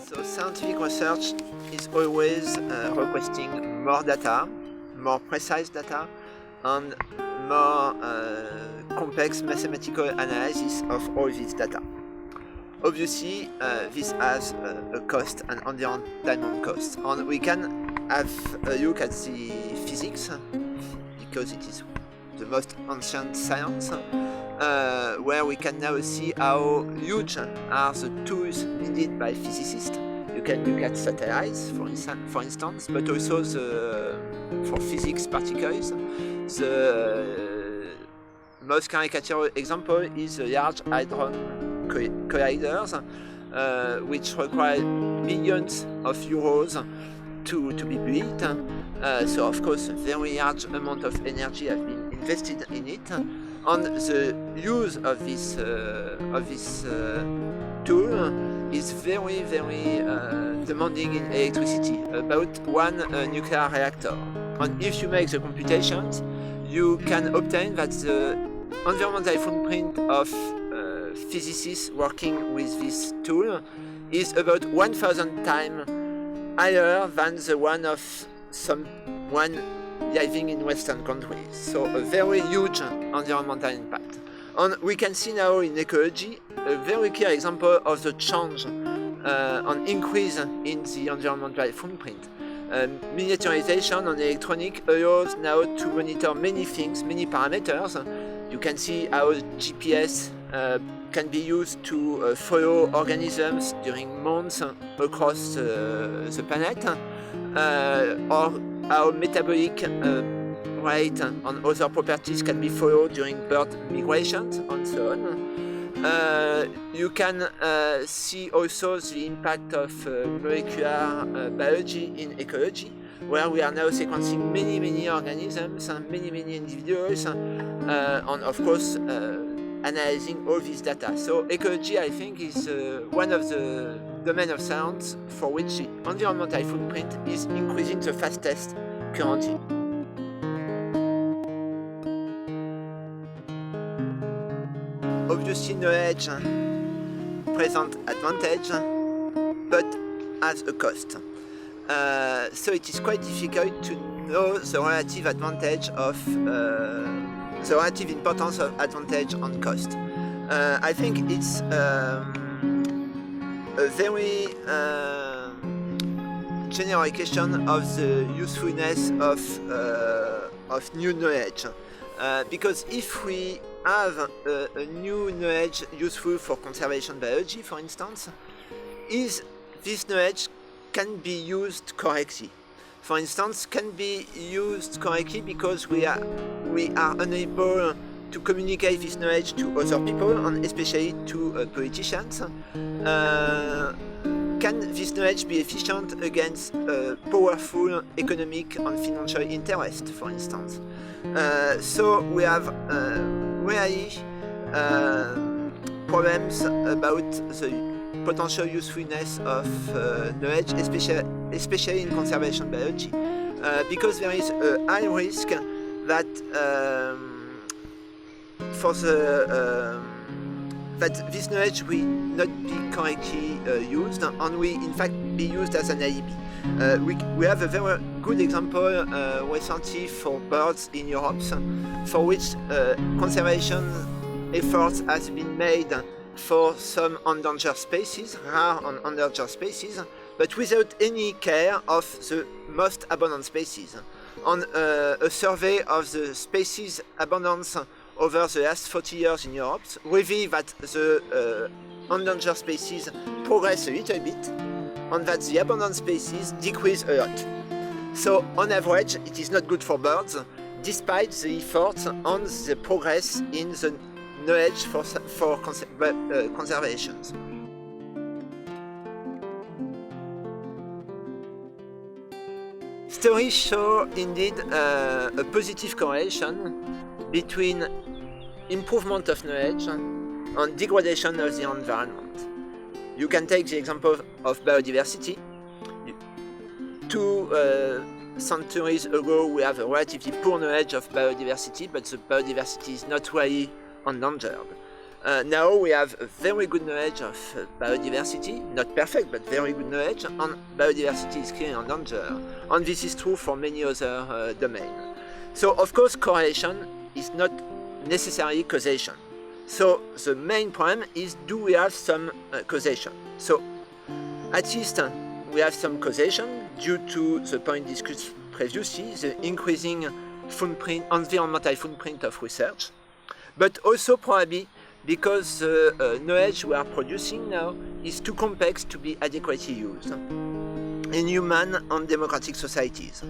So scientific research is always requesting more data, more precise data, and more complex mathematical analysis of all this data. Obviously, this has a cost, an environmental cost, and we can have a look at the physics because it is the most ancient science, where we can now see how huge are the tools needed by physicists. You can look at satellites, for instance, but also for physics particles. The most caricatural example is the Large Hadron Colliders, which require billions of euros to be built. So of course a very large amount of energy has been invested in it, and the use of this tool is very demanding in electricity, about one nuclear reactor. And if you make the computations, you can obtain that the environmental footprint of physicists working with this tool is about 1,000 times higher than the one of someone living in Western countries. So a very huge environmental impact. And we can see now in ecology a very clear example of the change and increase in the environmental footprint. Miniaturization on electronic allows now to monitor many things, many parameters. You can see how GPS can be used to follow organisms during months across the planet, or how metabolic rate and other properties can be followed during bird migrations and so on. You can see also the impact of molecular biology in ecology, where we are now sequencing many organisms and many individuals, and of course analyzing all this data. So ecology, I think, is one of the domains of science for which the environmental footprint is increasing the fastest currently. Obviously, knowledge presents advantage, but has a cost. So it is quite difficult to know the relative advantage of the relative importance of advantage and cost. I think it's a very general question of the usefulness of new knowledge. Because if we have a new knowledge useful for conservation biology, for instance, is this knowledge can be used correctly. For instance, can be used correctly because we are unable to communicate this knowledge to other people, and especially to politicians. Can this knowledge be efficient against powerful economic and financial interest, for instance? So we have really problems about the potential usefulness of knowledge, especially in conservation biology, because there is a high risk that that this knowledge will not be correctly used, and will in fact be used as an alibi. We have a very good example recently for birds in Europe, for which conservation efforts has been made for some endangered species, rare and endangered species, but without any care of the most abundant species. On a survey of the species abundance over the last 40 years in Europe revealed that the endangered species progress a little bit, and that the abundant species decrease a lot. So on average, it is not good for birds, despite the efforts and the progress in the knowledge for conservation. Studies show indeed a positive correlation between improvement of knowledge and degradation of the environment. You can take the example of biodiversity. 2 centuries ago we have a relatively poor knowledge of biodiversity, but the biodiversity is not really endangered. Now we have a very good knowledge of biodiversity, not perfect, but very good knowledge, and biodiversity is clearly in danger, and this is true for many other domains. So of course correlation is not necessarily causation. So the main problem is, do we have some causation? So at least we have some causation due to the point discussed previously, the increasing footprint, environmental footprint of research, but also probably because the knowledge we are producing now is too complex to be adequately used in human and democratic societies.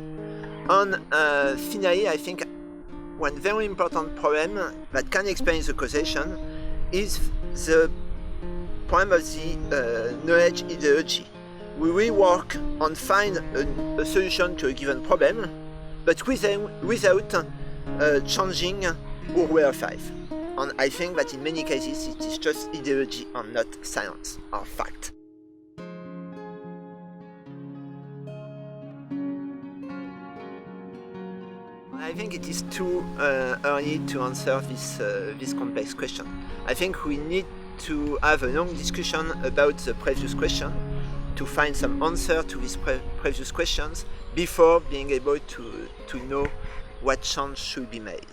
And finally, I think one very important problem that can explain the causation is the problem of the knowledge ideology. We will work and find a solution to a given problem, but without changing our way of life. And I think that in many cases it is just ideology and not science or fact. I think it is too early to answer this complex question. I think we need to have a long discussion about the previous question to find some answer to these previous questions before being able to know what change should be made.